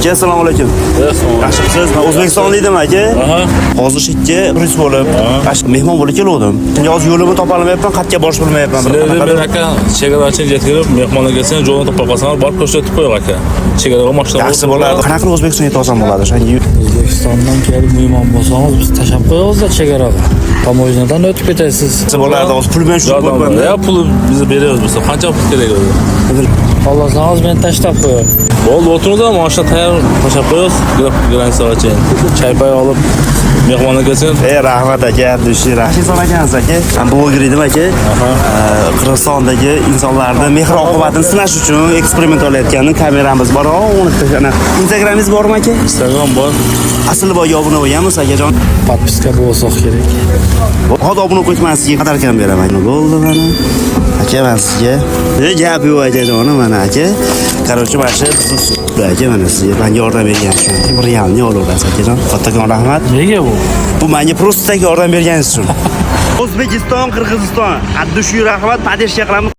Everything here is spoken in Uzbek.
Aka, assalomu alaykum. Yaxshimisiz? Men O'zbekistonlikman aka. Hozir shitga turist bo'lib, mehmon bo'lib keldim. Hozir yo'limni topolmayapman, qayerga borish bilmayapman. Men aka chegarachiga yetkazib, mehmonlar kelsa, yo'lni topa qolsangiz, borib ko'rsatib qo'ying aka. Chegaraga mashina yaxshi bo'ladi. Qanaqa qilib O'zbekistonga yetib bo'ladi? O'shanga O'zbekistondan kelib mehmon bo'lsangiz, biz tashab qo'yamiz-da chegaraga. Tamoynadan o'tib ketasiz. Yaxshi bo'ladi. Hozir pul bilan shu bo'lmanda. Ya pul biz beramiz bo'lsa, qancha pul kerak o'zi? Xohlasangiz men tashlab qo'yaman. Bo'ldi, o'tiringlar, mashina tayyor, tashlab qo'yamiz. Granitsaga chaypay olib mehmonlar kelsa, rahmat aka, dushira. Inson ekansiz aka. Men bloger edim aka. Qirg'izistondagi insonlarning mehr-oqibatini sinash uchun eksperiment olayotgan kameramiz bor. Uni Instagramingiz bormi aka? Instagram bor. Asli boyga obuna bo'lganmiz akajon. Podpiska bo'lsa kerak. Hozir obuna qo'yman sizga qadarkan beraman. Bo'ldi mana. Aka men sizga gap yo'q akajonim mana aka. Короче, mana shu aka mana sizga men yordam berganingiz uchun 1 realni olaverasiz akajon. Kattakon rahmat. Nega bu? Bu menga просто yordam berganingiz uchun. O'zbekiston, Qirg'iziston. Addi shu rahmat, padeshga qilamiz.